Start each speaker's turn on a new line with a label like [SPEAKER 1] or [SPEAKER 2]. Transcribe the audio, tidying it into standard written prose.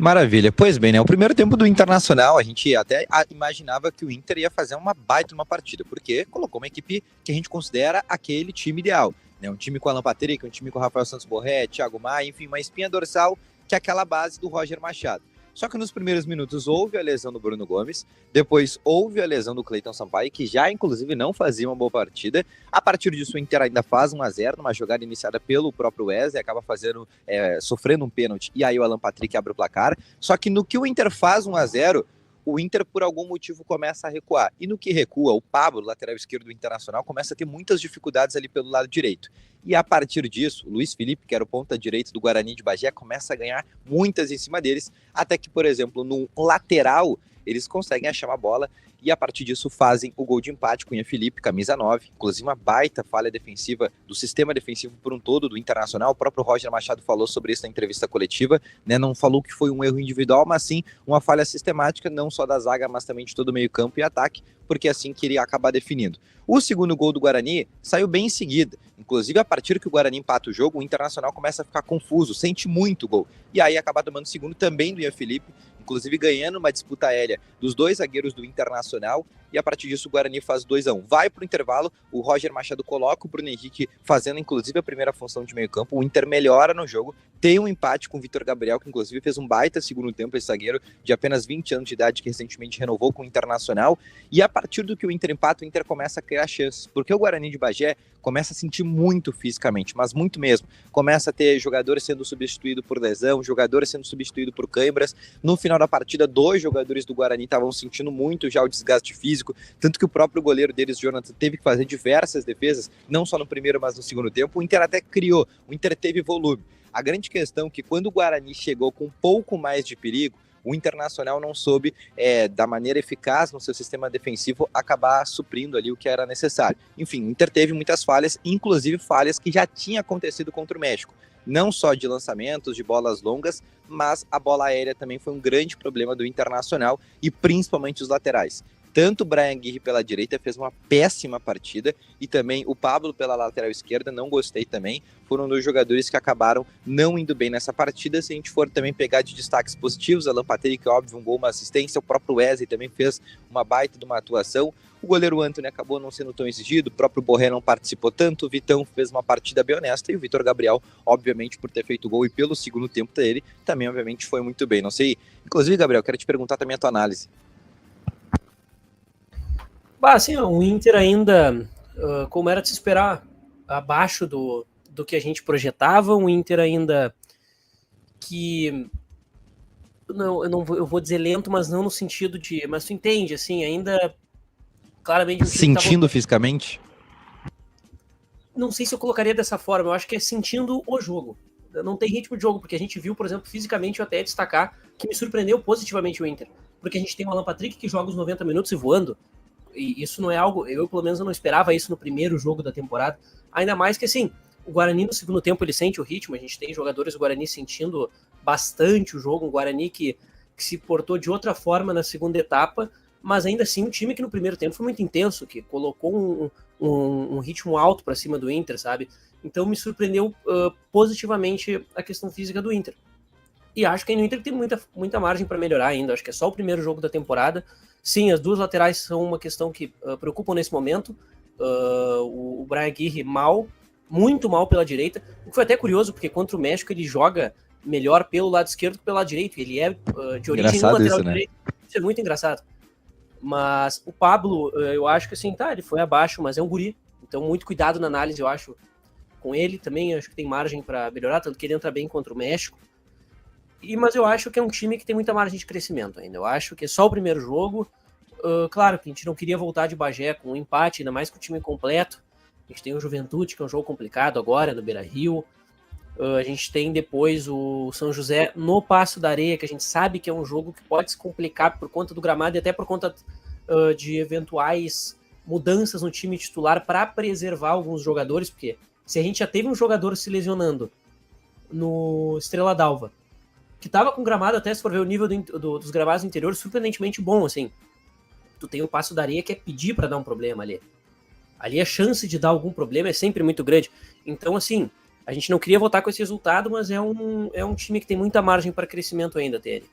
[SPEAKER 1] Maravilha. Pois bem, né? O primeiro tempo do Internacional, a gente até imaginava que o Inter ia fazer uma baita uma partida, porque colocou uma equipe que a gente considera aquele time ideal, né? Um time com Alan Patrick, um time com Rafael Santos Borré, Thiago Maia, enfim, uma espinha dorsal que é aquela base do Roger Machado. Só que nos primeiros minutos houve a lesão do Bruno Gomes, depois houve a lesão do Cleiton Sampaio, que já inclusive não fazia uma boa partida. A partir disso o Inter ainda faz 1-0 numa jogada iniciada pelo próprio Wesley, acaba sofrendo um pênalti, e aí o Alan Patrick abre o placar. Só que no que o Inter faz 1-0, o Inter, por algum motivo, começa a recuar. E no que recua, o Pablo, lateral esquerdo do Internacional, começa a ter muitas dificuldades ali pelo lado direito. E a partir disso, o Luiz Felipe, que era o ponta direito do Guarani de Bagé, começa a ganhar muitas em cima deles, até que, por exemplo, no lateral, eles conseguem achar uma bola e a partir disso fazem o gol de empate com o Ian Felipe, camisa 9, inclusive uma baita falha defensiva do sistema defensivo por um todo do Internacional. O próprio Roger Machado falou sobre isso na entrevista coletiva, né? Não falou que foi um erro individual, mas sim uma falha sistemática, não só da zaga, mas também de todo o meio campo e ataque, porque assim queria acabar definindo. O segundo gol do Guarani saiu bem em seguida, inclusive a partir que o Guarani empata o jogo, o Internacional começa a ficar confuso, sente muito o gol, e aí acaba tomando o segundo também do Ian Felipe, inclusive ganhando uma disputa aérea dos dois zagueiros do Internacional, e a partir disso o Guarani faz 2-1. Vai para o intervalo, o Roger Machado coloca o Bruno Henrique fazendo inclusive a primeira função de meio campo, o Inter melhora no jogo, tem um empate com o Vitor Gabriel, que inclusive fez um baita segundo tempo, esse zagueiro de apenas 20 anos de idade, que recentemente renovou com o Internacional, e a partir do que o Inter empata, o Inter começa a criar chances, porque o Guarani de Bagé começa a sentir muito fisicamente, mas muito mesmo. Começa a ter jogadores sendo substituídos por lesão, jogadores sendo substituídos por câimbras. No final da partida, 2 jogadores do Guarani estavam sentindo muito já o desgaste físico, tanto que o próprio goleiro deles, Jonathan, teve que fazer diversas defesas, não só no primeiro, mas no segundo tempo. O Inter até criou, o Inter teve volume. A grande questão é que quando o Guarani chegou com um pouco mais de perigo, o Internacional não soube, da maneira eficaz no seu sistema defensivo, acabar suprindo ali o que era necessário. Enfim, o Inter teve muitas falhas, inclusive falhas que já tinham acontecido contra o México. Não só de lançamentos, de bolas longas, mas a bola aérea também foi um grande problema do Internacional e principalmente os laterais. Tanto o Bryan Aguirre pela direita fez uma péssima partida e também o Pablo pela lateral esquerda, não gostei também. Foram 2 jogadores que acabaram não indo bem nessa partida. Se a gente for também pegar de destaques positivos, Alan Patrick, óbvio, um gol, uma assistência. O próprio Wesley também fez uma baita de uma atuação. O goleiro Antony acabou não sendo tão exigido, o próprio Borré não participou tanto, o Vitão fez uma partida bem honesta e o Vitor Gabriel, obviamente, por ter feito gol e pelo segundo tempo dele, também, obviamente, foi muito bem. Não sei, inclusive, Gabriel, quero te perguntar também a tua análise.
[SPEAKER 2] Assim, o Inter ainda, como era de se esperar, abaixo do que a gente projetava, o Inter ainda que, eu vou dizer lento, mas não no sentido de, mas tu entende, assim, ainda claramente...
[SPEAKER 1] Sentindo fisicamente?
[SPEAKER 2] Não sei se eu colocaria dessa forma, eu acho que é sentindo o jogo. Não tem ritmo de jogo, porque a gente viu, por exemplo, fisicamente, eu até destacar que me surpreendeu positivamente o Inter, porque a gente tem o Alan Patrick que joga os 90 minutos e voando, e isso não é algo, eu pelo menos não esperava isso no primeiro jogo da temporada, ainda mais que assim, o Guarani no segundo tempo ele sente o ritmo, a gente tem jogadores do Guarani sentindo bastante o jogo, um Guarani que se portou de outra forma na segunda etapa, mas ainda assim um time que no primeiro tempo foi muito intenso, que colocou um ritmo alto para cima do Inter, sabe? Então me surpreendeu positivamente a questão física do Inter. E acho que no Inter tem muita margem para melhorar ainda, acho que é só o primeiro jogo da temporada. Sim, as 2 laterais são uma questão que preocupam nesse momento. O Bryan Aguirre muito mal pela direita, o que foi até curioso, porque contra o México ele joga melhor pelo lado esquerdo que pelo lado direito, ele é de origem no lateral
[SPEAKER 1] isso, né?
[SPEAKER 2] direito, isso é muito engraçado. Mas o Pablo, eu acho que assim, ele foi abaixo, mas é um guri, então muito cuidado na análise, eu acho, com ele também, acho que tem margem para melhorar, tanto que ele entra bem contra o México. Mas eu acho que é um time que tem muita margem de crescimento ainda. Eu acho que é só o primeiro jogo. Claro que a gente não queria voltar de Bagé com um empate, ainda mais com o time completo. A gente tem o Juventude, que é um jogo complicado agora, no Beira-Rio. A gente tem depois o São José no Passo da Areia, que a gente sabe que é um jogo que pode se complicar por conta do gramado e até por conta de eventuais mudanças no time titular para preservar alguns jogadores, porque se a gente já teve um jogador se lesionando no Estrela d'Alva, que tava com gramado, até se for ver o nível dos gramados do interior, surpreendentemente bom, assim. Tu tem o Passo da Areia que é pedir para dar um problema ali. Ali a chance de dar algum problema é sempre muito grande. Então, assim, A gente não queria votar com esse resultado, mas é um time que tem muita margem para crescimento ainda, TN.